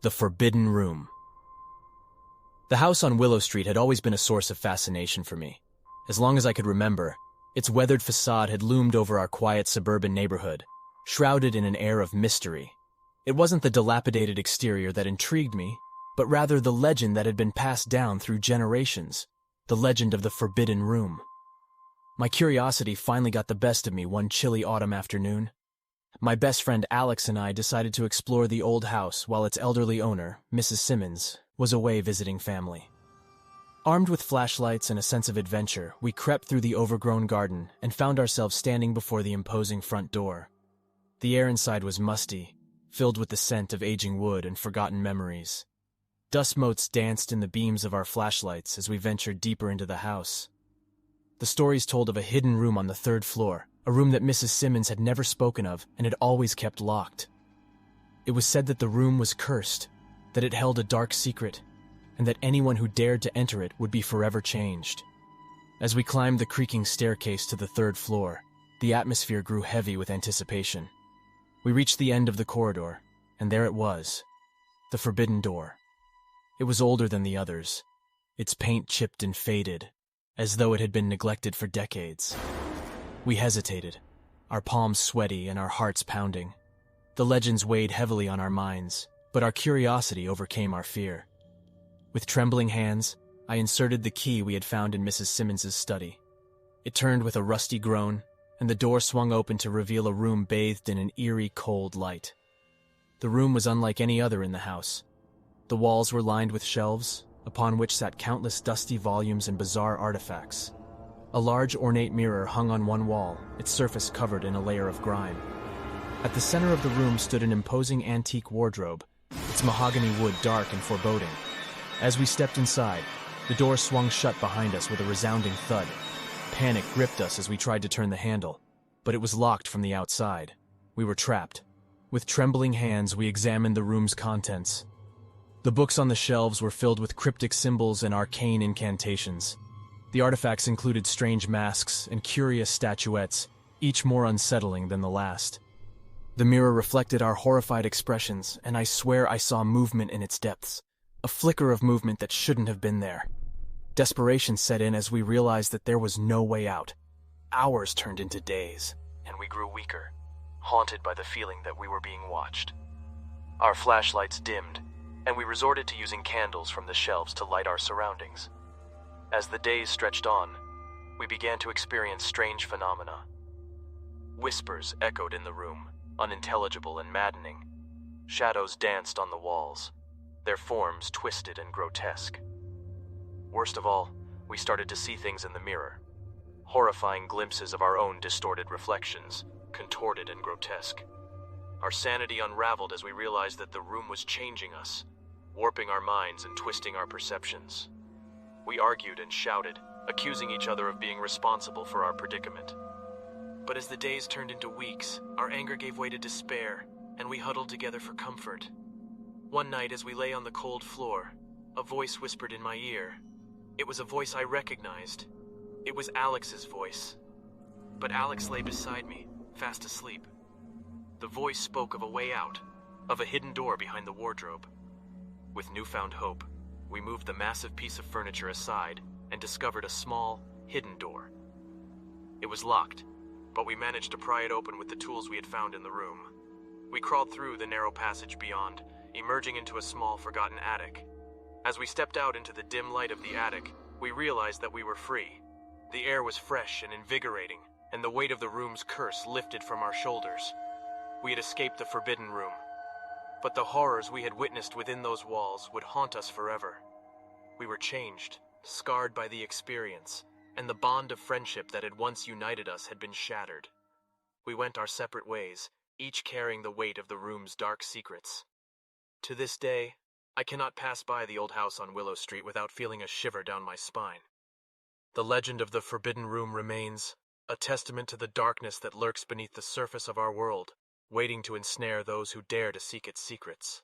The Forbidden Room. The house on Willow Street had always been a source of fascination for me. As long as I could remember, its weathered facade had loomed over our quiet suburban neighborhood, shrouded in an air of mystery. It wasn't the dilapidated exterior that intrigued me, but rather the legend that had been passed down through generations, the legend of the Forbidden Room. My curiosity finally got the best of me one chilly autumn afternoon. My best friend Alex and I decided to explore the old house while its elderly owner, Mrs. Simmons, was away visiting family. Armed with flashlights and a sense of adventure, we crept through the overgrown garden and found ourselves standing before the imposing front door. The air inside was musty, filled with the scent of aging wood and forgotten memories. Dust motes danced in the beams of our flashlights as we ventured deeper into the house. The stories told of a hidden room on the third floor, a room that Mrs. Simmons had never spoken of and had always kept locked. It was said that the room was cursed, that it held a dark secret, and that anyone who dared to enter it would be forever changed. As we climbed the creaking staircase to the third floor, the atmosphere grew heavy with anticipation. We reached the end of the corridor, and there it was, the forbidden door. It was older than the others, its paint chipped and faded, as though it had been neglected for decades. We hesitated, our palms sweaty and our hearts pounding. The legends weighed heavily on our minds, but our curiosity overcame our fear. With trembling hands, I inserted the key we had found in Mrs. Simmons's study. It turned with a rusty groan, and the door swung open to reveal a room bathed in an eerie, cold light. The room was unlike any other in the house. The walls were lined with shelves, upon which sat countless dusty volumes and bizarre artifacts. A large ornate mirror hung on one wall, its surface covered in a layer of grime. At the center of the room stood an imposing antique wardrobe, its mahogany wood dark and foreboding. As we stepped inside, the door swung shut behind us with a resounding thud. Panic gripped us as we tried to turn the handle, but it was locked from the outside. We were trapped. With trembling hands, we examined the room's contents. The books on the shelves were filled with cryptic symbols and arcane incantations. The artifacts included strange masks and curious statuettes, each more unsettling than the last. The mirror reflected our horrified expressions, and I swear I saw movement in its depths, a flicker of movement that shouldn't have been there. Desperation set in as we realized that there was no way out. Hours turned into days, and we grew weaker, haunted by the feeling that we were being watched. Our flashlights dimmed, and we resorted to using candles from the shelves to light our surroundings. As the days stretched on, we began to experience strange phenomena. Whispers echoed in the room, unintelligible and maddening. Shadows danced on the walls, their forms twisted and grotesque. Worst of all, we started to see things in the mirror, horrifying glimpses of our own distorted reflections, contorted and grotesque. Our sanity unraveled as we realized that the room was changing us, warping our minds and twisting our perceptions. We argued and shouted, accusing each other of being responsible for our predicament. But as the days turned into weeks, our anger gave way to despair, and we huddled together for comfort. One night, as we lay on the cold floor, a voice whispered in my ear. It was a voice I recognized. It was Alex's voice. But Alex lay beside me, fast asleep. The voice spoke of a way out, of a hidden door behind the wardrobe. With newfound hope, we moved the massive piece of furniture aside and discovered a small, hidden door. It was locked, but we managed to pry it open with the tools we had found in the room. We crawled through the narrow passage beyond, emerging into a small, forgotten attic. As we stepped out into the dim light of the attic, we realized that we were free. The air was fresh and invigorating, and the weight of the room's curse lifted from our shoulders. We had escaped the Forbidden Room, but the horrors we had witnessed within those walls would haunt us forever. We were changed, scarred by the experience, and the bond of friendship that had once united us had been shattered. We went our separate ways, each carrying the weight of the room's dark secrets. To this day, I cannot pass by the old house on Willow Street without feeling a shiver down my spine. The legend of the Forbidden Room remains, a testament to the darkness that lurks beneath the surface of our world, waiting to ensnare those who dare to seek its secrets.